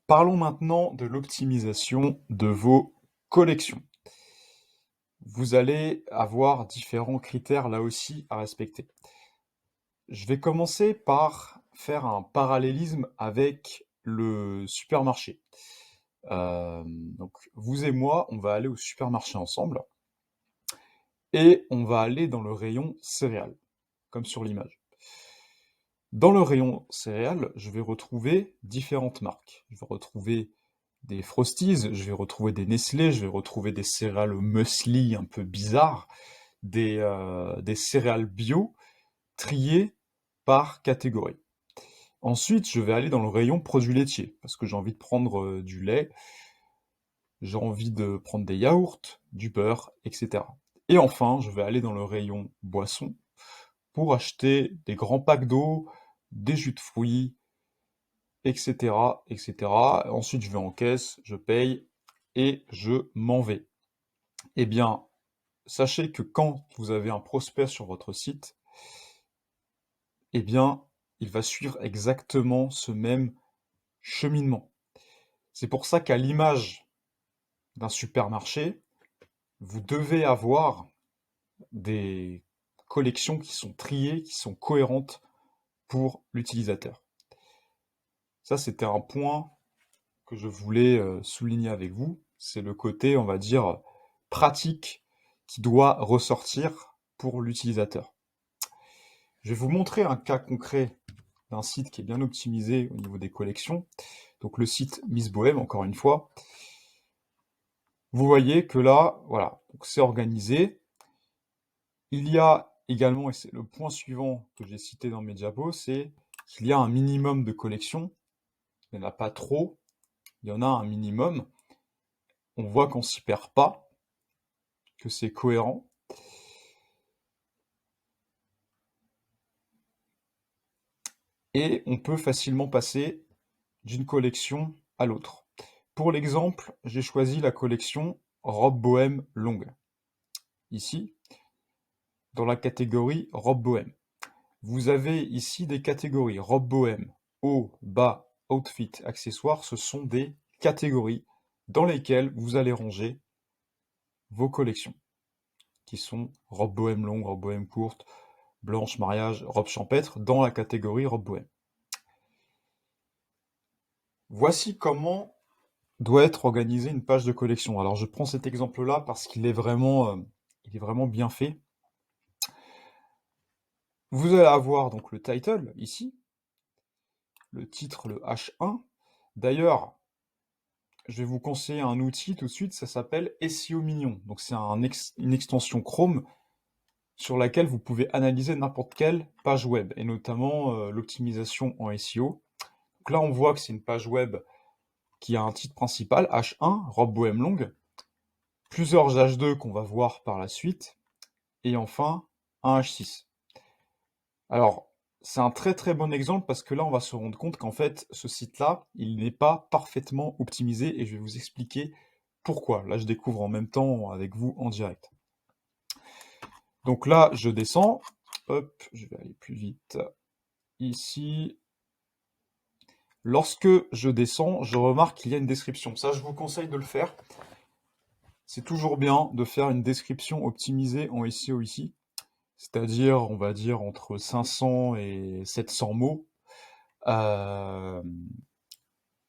Parlons maintenant de l'optimisation de vos collections. Vous allez avoir différents critères là aussi à respecter. Je vais commencer par faire un parallélisme avec le supermarché. Donc vous et moi, on va aller au supermarché ensemble et on va aller dans le rayon céréales, comme sur l'image. Dans le rayon céréales, je vais retrouver différentes marques. Je vais retrouver des Frosties, je vais retrouver des Nestlé, je vais retrouver des céréales au muesli un peu bizarres, des céréales bio triées par catégorie. Ensuite, je vais aller dans le rayon produits laitiers, parce que j'ai envie de prendre du lait, j'ai envie de prendre des yaourts, du beurre, etc. Et enfin, je vais aller dans le rayon boissons pour acheter des grands packs d'eau, des jus de fruits, etc., etc. Ensuite, je vais en caisse, je paye et je m'en vais. Eh bien, sachez que quand vous avez un prospect sur votre site, eh bien, il va suivre exactement ce même cheminement. C'est pour ça qu'à l'image d'un supermarché, vous devez avoir des collections qui sont triées, qui sont cohérentes pour l'utilisateur. Ça, c'était un point que je voulais souligner avec vous. C'est le côté, on va dire, pratique qui doit ressortir pour l'utilisateur. Je vais vous montrer un cas concret d'un site qui est bien optimisé au niveau des collections. Donc le site Miss Bohème, encore une fois. Vous voyez que là, voilà, c'est organisé. Il y a également, et c'est le point suivant que j'ai cité dans mes diapos, c'est qu'il y a un minimum de collections. Il n'y en a pas trop, il y en a un minimum. On voit qu'on s'y perd pas, que c'est cohérent. Et on peut facilement passer d'une collection à l'autre. Pour l'exemple, j'ai choisi la collection robe bohème longue. Ici, dans la catégorie robe bohème. Vous avez ici des catégories robe bohème, haut, bas, outfit, accessoires. Ce sont des catégories dans lesquelles vous allez ranger vos collections, qui sont robe bohème longue, robe bohème courte, blanche, mariage, robe champêtre, dans la catégorie robe bohème. Voici comment doit être organisée une page de collection. Alors je prends cet exemple-là parce qu'il est vraiment bien fait. Vous allez avoir donc le title ici, le titre, le H1. D'ailleurs, je vais vous conseiller un outil tout de suite, ça s'appelle SEO Minion. Donc c'est une extension Chrome sur laquelle vous pouvez analyser n'importe quelle page web, et notamment l'optimisation en SEO. Donc là, on voit que c'est une page web qui a un titre principal, H1, robe bohème longue, plusieurs H2 qu'on va voir par la suite, et enfin un H6. Alors, c'est un très très bon exemple parce que là, on va se rendre compte qu'en fait, ce site-là, il n'est pas parfaitement optimisé et je vais vous expliquer pourquoi. Là, je découvre en même temps avec vous en direct. Donc là, je descends. Hop, je vais aller plus vite. Ici. Lorsque je descends, je remarque qu'il y a une description. Ça, je vous conseille de le faire. C'est toujours bien de faire une description optimisée en SEO ici. C'est-à-dire, on va dire, entre 500 et 700 mots.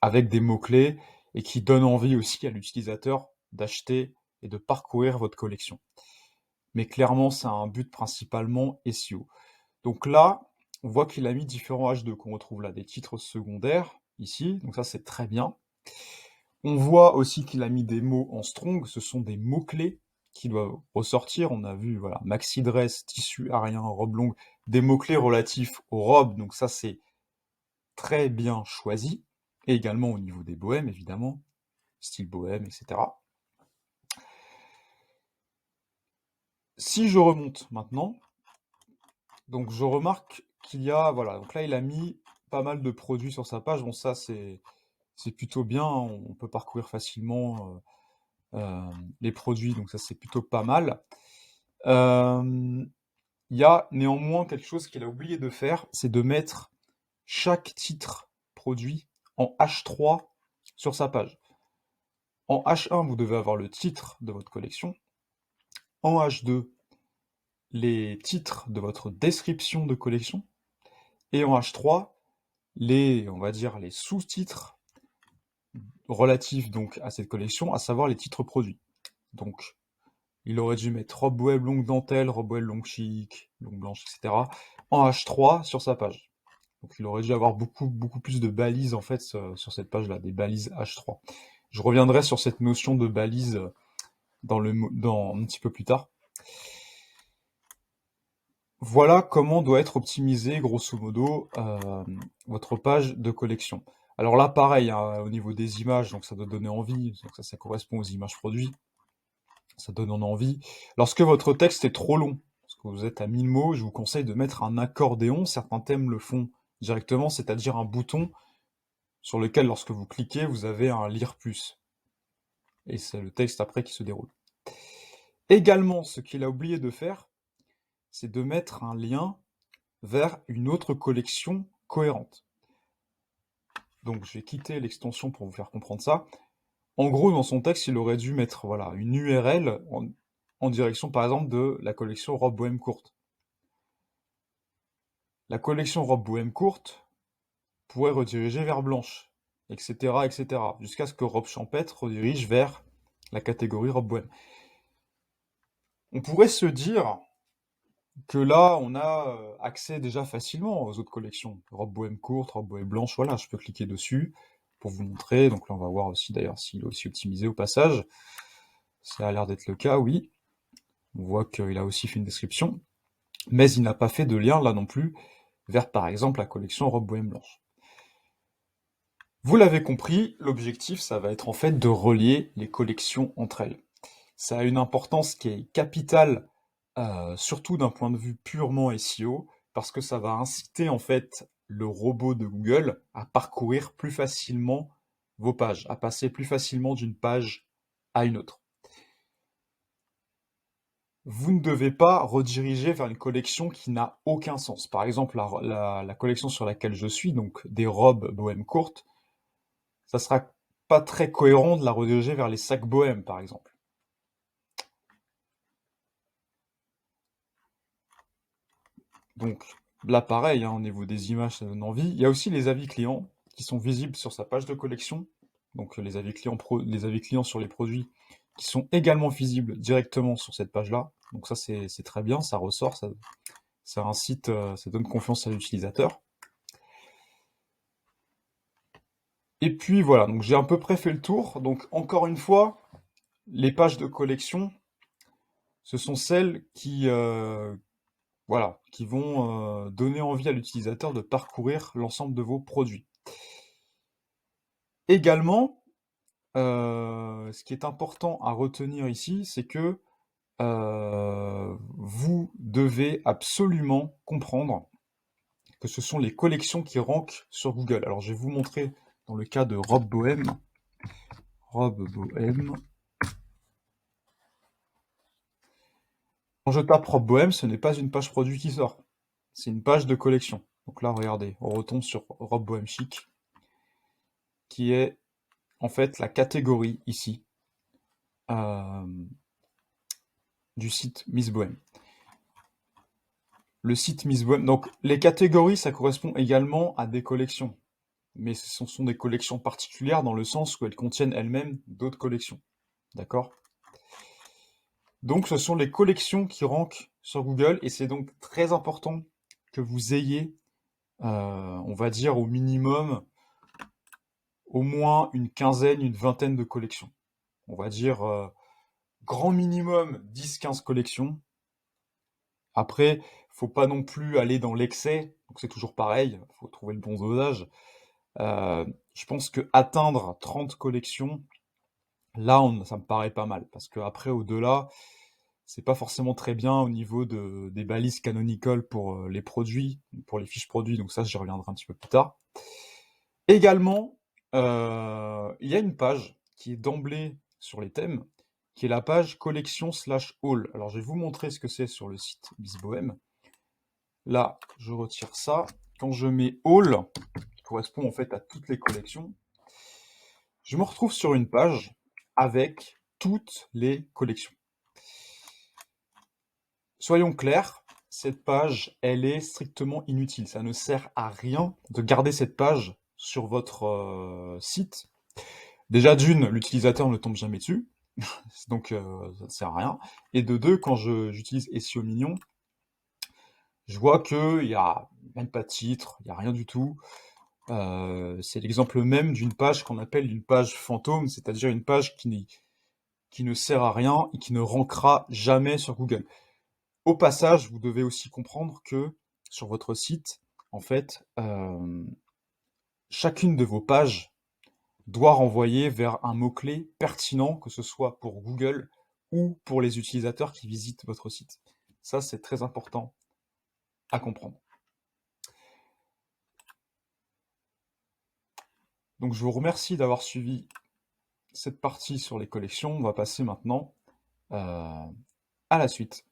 Avec des mots-clés et qui donnent envie aussi à l'utilisateur d'acheter et de parcourir votre collection. Mais clairement, c'est un but principalement SEO. Donc là, on voit qu'il a mis différents H2 qu'on retrouve là, des titres secondaires ici, donc ça c'est très bien. On voit aussi qu'il a mis des mots en strong, ce sont des mots-clés qui doivent ressortir. On a vu, voilà, maxi dress, tissu aérien, robe longue, des mots-clés relatifs aux robes, donc ça c'est très bien choisi. Et également au niveau des bohèmes, évidemment, style bohème, etc. Si je remonte maintenant, donc je remarque qu'il y a, voilà, donc là il a mis pas mal de produits sur sa page. Bon, ça c'est plutôt bien, on peut parcourir facilement les produits, donc ça c'est plutôt pas mal. Il y a néanmoins quelque chose qu'il a oublié de faire, c'est de mettre chaque titre produit en H3 sur sa page. En H1, vous devez avoir le titre de votre collection. En H2, les titres de votre description de collection. Et en H3, on va dire, les sous-titres relatifs donc à cette collection, à savoir les titres produits. Donc, il aurait dû mettre robe web longue dentelle, robe web longue chic, longue blanche, etc. en H3 sur sa page. Donc il aurait dû avoir beaucoup plus de balises en fait sur cette page-là, des balises H3. Je reviendrai sur cette notion de balises dans un petit peu plus tard. Voilà comment doit être optimisé grosso modo votre page de collection. Alors là pareil, hein, au niveau des images, donc ça doit donner envie, donc ça correspond aux images produits. Ça donne envie. Lorsque votre texte est trop long, parce que vous êtes à 1000 mots, je vous conseille de mettre un accordéon. Certains thèmes le font directement, c'est-à-dire un bouton sur lequel, lorsque vous cliquez, vous avez un lire plus. Et c'est le texte après qui se déroule. Également, ce qu'il a oublié de faire, c'est de mettre un lien vers une autre collection cohérente. Donc, je vais quitter l'extension pour vous faire comprendre ça. En gros, dans son texte, il aurait dû mettre voilà, une URL en direction, par exemple, de la collection robe bohème courte. La collection robe bohème courte pourrait rediriger vers blanche, etc., etc., jusqu'à ce que robe champêtre redirige vers la catégorie robe bohème. On pourrait se dire que là, on a accès déjà facilement aux autres collections. Robe bohème courte, robe bohème blanche, voilà, je peux cliquer dessus pour vous montrer. Donc là, on va voir aussi d'ailleurs s'il est aussi optimisé au passage. Ça a l'air d'être le cas, oui. On voit qu'il a aussi fait une description. Mais il n'a pas fait de lien là non plus vers, par exemple, la collection robe bohème blanche. Vous l'avez compris, l'objectif, ça va être en fait de relier les collections entre elles. Ça a une importance qui est capitale, surtout d'un point de vue purement SEO, parce que ça va inciter en fait le robot de Google à parcourir plus facilement vos pages, à passer plus facilement d'une page à une autre. Vous ne devez pas rediriger vers une collection qui n'a aucun sens. Par exemple, la collection sur laquelle je suis, donc des robes bohème courtes, ça sera pas très cohérent de la rediriger vers les sacs bohème, par exemple. Donc là, pareil, hein, au niveau des images, ça donne envie. Il y a aussi les avis clients qui sont visibles sur sa page de collection. Donc les avis clients sur les produits qui sont également visibles directement sur cette page-là. Donc ça, c'est très bien, ça ressort, ça incite, ça donne confiance à l'utilisateur. Et puis voilà, donc j'ai à peu près fait le tour. Donc encore une fois, les pages de collection, ce sont celles qui, voilà, qui vont donner envie à l'utilisateur de parcourir l'ensemble de vos produits. Également, ce qui est important à retenir ici, c'est que vous devez absolument comprendre que ce sont les collections qui rankent sur Google. Alors je vais vous montrer dans le cas de robe bohème. Robe bohème. Quand je tape robe bohème, ce n'est pas une page produit qui sort. C'est une page de collection. Donc là, regardez, on retombe sur robe bohème chic, qui est en fait la catégorie ici du site Miss Bohème. Le site Miss Bohème. Donc les catégories, ça correspond également à des collections. Mais ce sont des collections particulières dans le sens où elles contiennent elles-mêmes d'autres collections. D'accord? Donc ce sont les collections qui rankent sur Google et c'est donc très important que vous ayez, on va dire au minimum, au moins une quinzaine, une vingtaine de collections. On va dire grand minimum 10-15 collections. Après, faut pas non plus aller dans l'excès, donc c'est toujours pareil, faut trouver le bon dosage. Je pense que atteindre 30 collections, là, ça me paraît pas mal, parce que après, au-delà, c'est pas forcément très bien au niveau des balises canonical pour les produits, pour les fiches produits, donc ça, j'y reviendrai un petit peu plus tard. Également, il y a une page qui est d'emblée sur les thèmes, qui est la page collection/all. Alors, je vais vous montrer ce que c'est sur le site Miss Bohème. Là, je retire ça. Quand je mets all, qui correspond en fait à toutes les collections, Je me retrouve sur une page avec toutes les collections. Soyons clairs, cette page, elle est strictement inutile. Ça ne sert à rien de garder cette page sur votre site. Déjà d'une, l'utilisateur ne tombe jamais dessus, donc ça ne sert à rien. Et de deux, quand j'utilise SEO Mignon, je vois qu'il n'y a même pas de titre, il n'y a rien du tout. C'est l'exemple même d'une page qu'on appelle une page fantôme, c'est-à-dire une page qui ne sert à rien et qui ne rankera jamais sur Google. Au passage, vous devez aussi comprendre que sur votre site, en fait, chacune de vos pages doit renvoyer vers un mot-clé pertinent, que ce soit pour Google ou pour les utilisateurs qui visitent votre site. Ça, c'est très important à comprendre. Donc, je vous remercie d'avoir suivi cette partie sur les collections. On va passer maintenant à la suite.